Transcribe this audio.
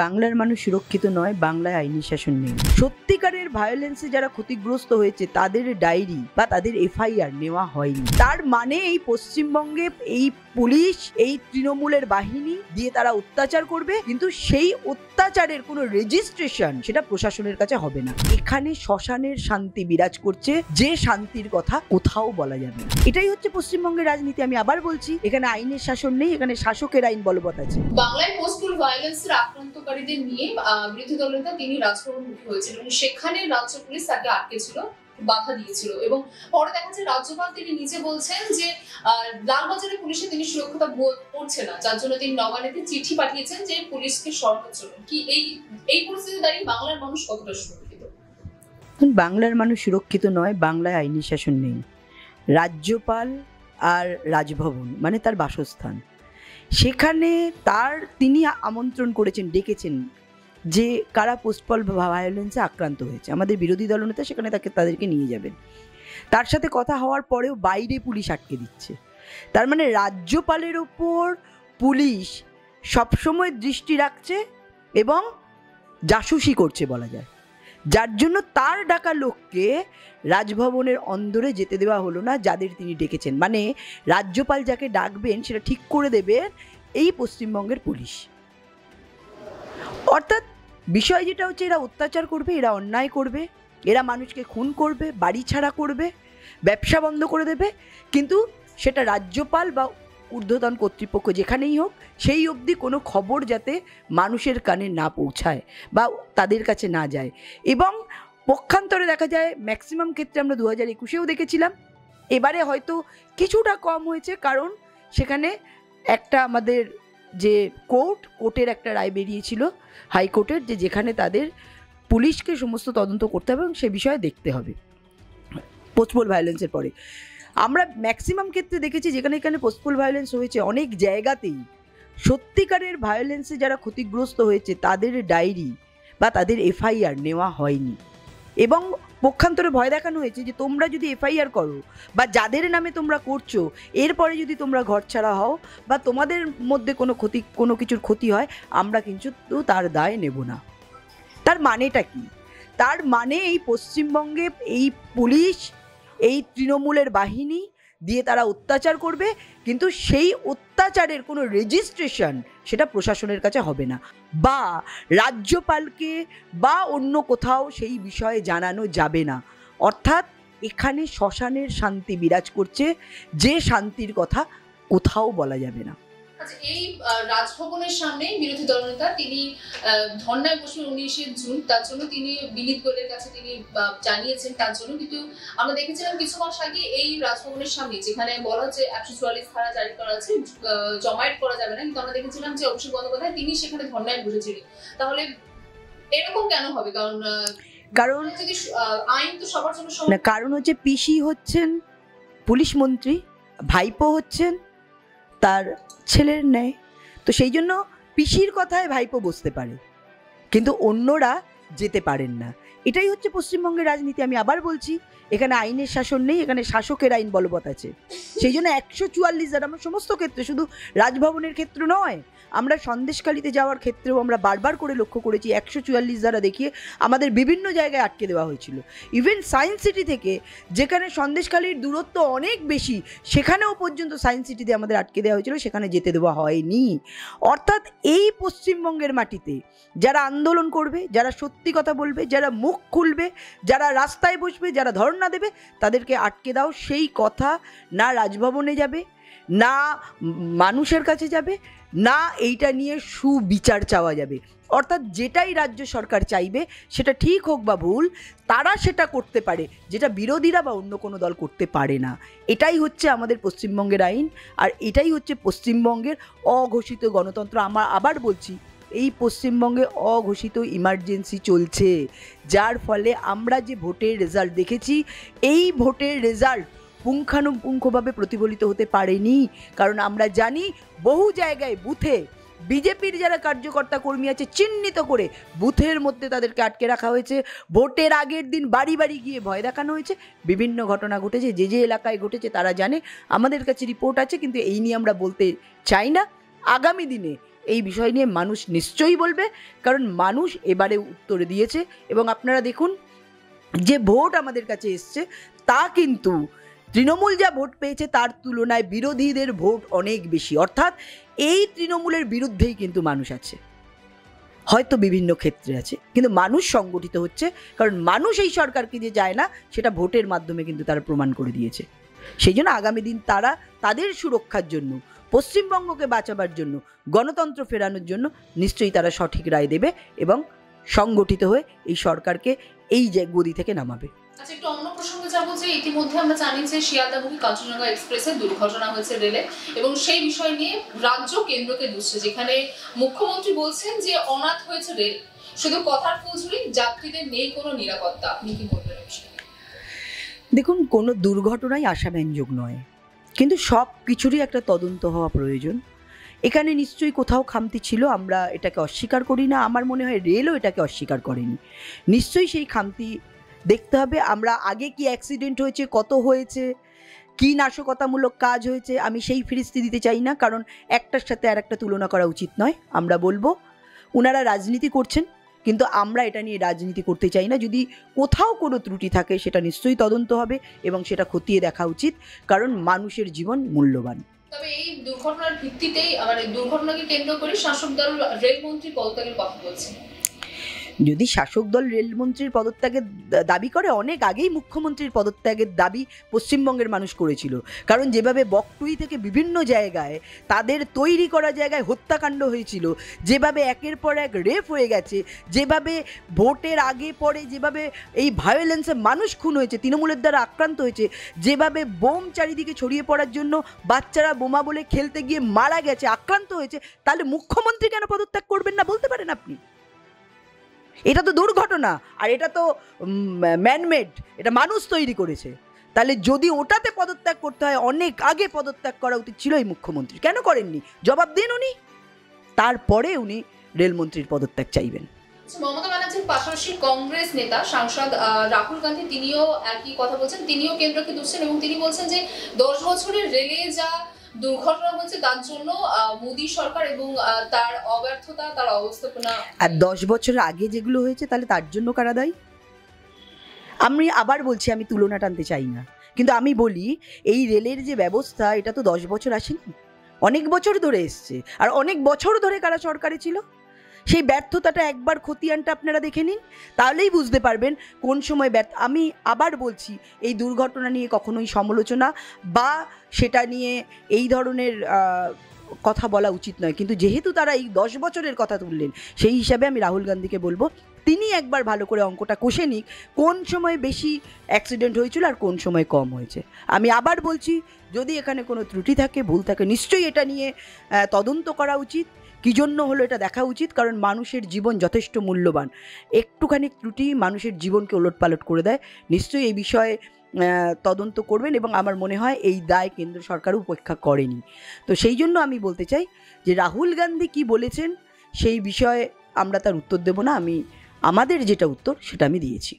বাংলার মানুষ সুরক্ষিত নয়, বাংলায় আইনি শাসন নেই। সত্যিকারের ভায়োলেন্সে যারা ক্ষতিগ্রস্ত হয়েছে তাদের ডায়েরি বা তাদের এফআইআর নেওয়া হয়নি। তার মানে এই পশ্চিমবঙ্গে এই পুলিশ, এই তৃণমূলের বাহিনী দিয়ে তারা অত্যাচার করবে, কিন্তু সেই অত্যাচারের কোনো রেজিস্ট্রেশন সেটা প্রশাসনের কাছে হবে না। এখানে শ্মশানের শান্তি বিরাজ করছে, যে শান্তির কথা কোথাও বলা যাবে না। এটাই হচ্ছে পশ্চিমবঙ্গের রাজনীতি। আমি আবার বলছি, এখানে আইনের শাসন নেই, এখানে শাসকের আইন বলবৎ আছে। বাংলায় পোস্টপুল ভায়োলেন্সের আক্রান্তকারীদের নিয়ে বিরোধী দলনেতা তিনি রাজভবনমুখী হয়েছিলেন এবং সেখানে রাজ্য পুলিশ তাকে আটকেছিল, বাধা দিয়েছিল এবং পরে দেখা যায় রাজ্যপাল তিনি নিজে বলছেন যে লালবাজারে পুলিশে তিনি সুরক্ষিত বোধ করছে না, যার জন্য তিনি নবান্নতে চিঠি পাঠিয়েছেন যে পুলিশকে সরানোর জন্য। কি এই পরিস্থিতি দাঁড়িয়ে বাংলার মানুষ কতটা সুরক্ষিত? বাংলার মানুষ সুরক্ষিত নয়, বাংলায় আইনি শাসন নেই। রাজ্যপাল আর রাজভবন মানে তার বাসস্থান, সেখানে তিনি আমন্ত্রণ করেছেন, ডেকেছেন যে কারা পোস্টপল ভায়োলেন্সে আক্রান্ত হয়েছে, আমাদের বিরোধী দলনেতা সেখানে তাদেরকে নিয়ে যাবেন। তার সাথে কথা হওয়ার পরেও বাইরে পুলিশ আটকে দিচ্ছে। তার মানে রাজ্যপালের ওপর পুলিশ সবসময় দৃষ্টি রাখছে এবং জাসুসি করছে বলা যায়, যার জন্য তার ডাকা লোককে রাজভবনের অন্দরে যেতে দেওয়া হলো না, যাদের তিনি ডেকেছেন। মানে রাজ্যপাল যাকে ডাকবেন সেটা ঠিক করে দেবে এই পশ্চিমবঙ্গের পুলিশ। অর্থাৎ বিষয় যেটা হচ্ছে, এরা অত্যাচার করবে, এরা অন্যায় করবে, এরা মানুষকে খুন করবে, বাড়ি ছাড়া করবে, ব্যবসা বন্ধ করে দেবে, কিন্তু সেটা রাজ্যপাল বা ঊর্ধ্বতন কর্তৃপক্ষ যেখানেই হোক সেই অবধি কোনো খবর যাতে মানুষের কানে না পৌঁছায় বা তাদের কাছে না যায়। এবং পক্ষান্তরে দেখা যায় ম্যাক্সিমাম ক্ষেত্রে আমরা 2021-এও দেখেছিলাম, এবারে হয়তো কিছুটা কম হয়েছে, কারণ সেখানে একটা আমাদের যে কোর্টের একটা রায় বেরিয়েছিল হাইকোর্টের, যেখানে তাদের পুলিশকে সমস্ত তদন্ত করতে হবে এবং সে বিষয়ে দেখতে হবে পোস্টপল ভায়োলেন্সের পরে। আমরা ম্যাক্সিমাম ক্ষেত্রে দেখেছি যেখানে পোস্টপল ভায়োলেন্স হয়েছে, অনেক জায়গাতেই সত্যিকারের ভায়োলেন্সে যারা ক্ষতিগ্রস্ত হয়েছে তাদের ডায়েরি বা তাদের এফআইআর নেওয়া হয়নি। এবং পক্ষান্তরে ভয় দেখানো হয়েছে যে তোমরা যদি এফআইআর করো বা যাদের নামে তোমরা করছো, এরপরে যদি তোমরা ঘরছাড়া হও বা তোমাদের মধ্যে কোনো কিছুর ক্ষতি হয়, আমরা কিন্তু তার দায় নেব না। তার মানেটা কি? তার মানে এই পশ্চিমবঙ্গে এই পুলিশ, এই তৃণমূলের বাহিনী দিয়ে তারা অত্যাচার করবে, কিন্তু সেই অত্যাচারের কোনো রেজিস্ট্রেশন সেটা প্রশাসনের কাছে হবে না, বা রাজ্যপালকে বা অন্য কোথাও সেই বিষয়ে জানানো যাবে না। অর্থাৎ এখানে শ্মশানের শান্তি বিরাজ করছে, যে শান্তির কথা কোথাও বলা যাবে না। আচ্ছা, এই রাজভবনের সামনে বিরোধী দলনেতা তিনি ধর্নায় বসবেন 19শে জুন, তার জন্য তিনি বিনীত গোয়েলের কাছে তিনি জানিয়েছেন তার জন্য। কিন্তু আমরা দেখেছিলাম কিছু মাস আগে এই রাজভবনের সামনে যেখানে বলা হচ্ছে 144 ধারা জারি করা আছে, জমায়েত করা যাবে না, কিন্তু আমরা দেখেছিলাম যে অভিষেক বন্দ্যোপাধ্যায় তিনি সেখানে ধর্নায় বসেছিলেন। তাহলে এরকম কেন হবে? কারণ যদি আইন তো সবার জন্য সমান। কারণ হচ্ছে পিসি হচ্ছেন পুলিশ মন্ত্রী, ভাইপো হচ্ছেন তার ছেলের ন্যায়, তো সেই জন্য পিসির কথায় ভাইপো বসতে পারে, কিন্তু অন্যরা যেতে পারেন না। এটাই হচ্ছে পশ্চিমবঙ্গের রাজনীতি। আমি আবার বলছি, এখানে আইনের শাসন নেই, এখানে শাসকের আইন বলবৎ আছে। সেই জন্য 144 ধারা, আমরা সমস্ত ক্ষেত্রে, শুধু রাজভবনের ক্ষেত্র নয়, আমরা সন্দেশখালিতে যাওয়ার ক্ষেত্রেও আমরা বারবার করে লক্ষ্য করেছি 144 ধারা দেখিয়ে আমাদের বিভিন্ন জায়গায় আটকে দেওয়া হয়েছিল। ইভেন সায়েন্স সিটি থেকে, যেখানে সন্দেশখালির দূরত্ব অনেক বেশি, সেখানেও পর্যন্ত সায়েন্স সিটিতে আমাদের আটকে দেওয়া হয়েছিল, সেখানে যেতে দেওয়া হয়নি। অর্থাৎ এই পশ্চিমবঙ্গের মাটিতে যারা আন্দোলন করবে, যারা সত্যি কথা বলবে, যারা মুখ খুলবে, যারা রাস্তায় বসবে, যারা ধর্ণা দেবে, তাদেরকে আটকে দাও, সেই কথা না রাজভবনে যাবে, না মানুষের কাছে যাবে, না এইটা নিয়ে সুবিচার চাওয়া যাবে। অর্থাৎ যেটাই রাজ্য সরকার চাইবে, সেটা ঠিক হোক বা ভুল, তারা সেটা করতে পারে, যেটা বিরোধীরা বা অন্য কোনো দল করতে পারে না। এটাই হচ্ছে আমাদের পশ্চিমবঙ্গের আইন, আর এটাই হচ্ছে পশ্চিমবঙ্গের অঘোষিত গণতন্ত্র। আমরা আবার বলছি, এই পশ্চিমবঙ্গে অঘোষিত ইমার্জেন্সি চলছে, যার ফলে আমরা যে ভোটের রেজাল্ট দেখেছি, এই ভোটের রেজাল্ট পুঙ্খানুপুঙ্খভাবে প্রতিফলিত হতে পারেনি। কারণ আমরা জানি বহু জায়গায় বুথে বিজেপির যারা কার্যকর্তা কর্মী আছে চিহ্নিত করে বুথের মধ্যে তাদেরকে আটকে রাখা হয়েছে, ভোটের আগের দিন বাড়ি বাড়ি গিয়ে ভয় দেখানো হয়েছে, বিভিন্ন ঘটনা ঘটেছে, যে এলাকায় ঘটেছে তারা জানে, আমাদের কাছে রিপোর্ট আছে, কিন্তু এই নিয়ে আমরা বলতে চাই না। আগামী দিনে এই বিষয় নিয়ে মানুষ নিশ্চয়ই বলবে, কারণ মানুষ এবারে উত্তর দিয়েছে। এবং আপনারা দেখুন, যে ভোট আমাদের কাছে এসছে তা কিন্তু তৃণমূল যা ভোট পেয়েছে তার তুলনায় বিরোধীদের ভোট অনেক বেশি। অর্থাৎ এই তৃণমূলের বিরুদ্ধেই কিন্তু মানুষ আছে, হয়তো বিভিন্ন ক্ষেত্রে আছে, কিন্তু মানুষ সংগঠিত হচ্ছে। কারণ মানুষ এই সরকারকে যে যায় না, সেটা ভোটের মাধ্যমে কিন্তু তারা প্রমাণ করে দিয়েছে। সেই জন্য আগামী দিন তারা তাদের সুরক্ষার জন্য, পশ্চিমবঙ্গকে বাঁচাবার জন্য, গণতন্ত্র ফেরানোর জন্য নিশ্চয়ই তারা সঠিক রায় দেবে এবং সংগঠিত হয়ে এই সরকারকে এই যে গদি থেকে নামাবে। আচ্ছা, একটু অন্য প্রসঙ্গে যাবো যে ইতিমধ্যে আমরা জানি যে শিয়ালদামুখী কাঞ্চনজঙ্ঘা এক্সপ্রেসে দুর্ঘটনা হয়েছে রেলে, এবং সেই বিষয় নিয়ে রাজ্য কেন্দ্রকে দুষছে, যেখানে মুখ্যমন্ত্রী বলছেন যে অনাথ হয়েছে রেল, শুধু কথার ফুলঝুরি, যাত্রীদের নেই কোনো নিরাপত্তা। আপনি কি বলবেন? দেখুন, কোনো দুর্ঘটনাই আশাব্যঞ্জক নয়, কিন্তু সব কিছুরই একটা তদন্ত হওয়া প্রয়োজন। এখানে নিশ্চয়ই কোথাও খামতি ছিল, আমরা এটাকে অস্বীকার করি না। আমার মনে হয় রেলও এটাকে অস্বীকার করেনি। নিশ্চয়ই সেই খামতি দেখতে হবে। আমরা আগে কি অ্যাক্সিডেন্ট হয়েছে, কত হয়েছে, কী নাশকতামূলক কাজ হয়েছে, আমি সেই ফিরিস্তি দিতে চাই না, কারণ একটার সাথে আর একটা তুলনা করা উচিত নয়। আমরা বলবো ওনারা রাজনীতি করছেন, কিন্তু আমরা এটা নিয়ে রাজনীতি করতে চাই না। যদি কোথাও কোনো ত্রুটি থাকে সেটা নিশ্চয়ই তদন্ত হবে এবং সেটা খতিয়ে দেখা উচিত, কারণ মানুষের জীবন মূল্যবান। তবে এই দুর্ঘটনার ভিত্তিতেই, মানে দুর্ঘটনাকে কেন্দ্র করে শাসক দল রেলমন্ত্রী পদত্যাগের কথা বলছে। যদি শাসক দল রেলমন্ত্রীর পদত্যাগের দাবি করে, অনেক আগেই মুখ্যমন্ত্রীর পদত্যাগের দাবি পশ্চিমবঙ্গের মানুষ করেছিল। কারণ যেভাবে বকটুই থেকে বিভিন্ন জায়গায় তাদের তৈরি করা জায়গায় হত্যাকাণ্ড হয়েছিল, যেভাবে একের পর এক রেপ হয়ে গেছে, যেভাবে ভোটের আগে পরে যেভাবে এই ভায়োলেন্সে মানুষ খুন হয়েছে, তৃণমূলের দ্বারা আক্রান্ত হয়েছে, যেভাবে বোম চারিদিকে ছড়িয়ে পড়ার জন্য বাচ্চারা বোমা বলে খেলতে গিয়ে মারা গেছে, আক্রান্ত হয়েছে, তাহলে মুখ্যমন্ত্রী কেন পদত্যাগ করবেন না বলতে পারেন আপনি? এটা তো দুর্ঘটনা, আর এটা তো ম্যানমেড, এটা মানুষ তৈরি করেছে। তাহলে যদি ওটাতে পদত্যাগ করতে হয়, অনেক আগে পদত্যাগ করা উচিত ছিল এই মুখ্যমন্ত্রী। কেন করেননি? জবাব দিন উনি, তারপরে উনি রেলমন্ত্রীর পদত্যাগ চাইবেন। মমতা ব্যানার্জির পাশাপাশি কংগ্রেস নেতা সাংসদ রাহুল গান্ধী তিনিও একই কথা বলছেন, তিনিও কেন্দ্রকে দুষছেন এবং তিনি বলছেন যে 10 বছরের রেলে যা দুর্ঘটনা হচ্ছে তার জন্য মোদী সরকার এবং তার অব্যর্থতা, তার অবস্থাপনা। আর 10 বছর আগে যেগুলো হয়েছে তাহলে তার জন্য কারা দায়ী? আমি আবার বলছি, আমি তুলনা টানতে চাই না, কিন্তু আমি বলি এই রেলের যে ব্যবস্থা, এটা তো 10 বছর আসেনি, অনেক বছর ধরে এসছে। আর অনেক বছর ধরে কারা সরকারে ছিল, সেই ব্যর্থতাটা একবার খতিয়ানটা আপনারা দেখে নিন, তাহলেই বুঝতে পারবেন কোন সময় ব্যর্থ। আমি আবার বলছি, এই দুর্ঘটনা নিয়ে কখনোই সমালোচনা বা সেটা নিয়ে এই ধরনের কথা বলা উচিত নয়, কিন্তু যেহেতু তারা এই 10 বছরের কথা তুললেন, সেই হিসাবে আমি রাহুল গান্ধীকে বলবো তিনি একবার ভালো করে অঙ্কটা কষে নিক, কোন সময় বেশি অ্যাক্সিডেন্ট হয়েছিল আর কোন সময় কম হয়েছে। আমি আবার বলছি, যদি এখানে কোনো ত্রুটি থাকে, ভুল থাকে, নিশ্চয়ই এটা নিয়ে তদন্ত করা উচিত, কী জন্য হলো এটা দেখা উচিত, কারণ মানুষের জীবন যথেষ্ট মূল্যবান। একটুখানি ত্রুটি মানুষের জীবনকে ওলটপালট করে দেয়। নিশ্চয়ই এই বিষয়ে তদন্ত করবেন এবং আমার মনে হয় এই দায় কেন্দ্র সরকারও উপেক্ষা করেনি। তো সেই জন্য আমি বলতে চাই যে রাহুল গান্ধী কি বলেছেন সেই বিষয়ে আমরা তার উত্তর দেব না, আমাদের যেটা উত্তর সেটা আমি দিয়েছি।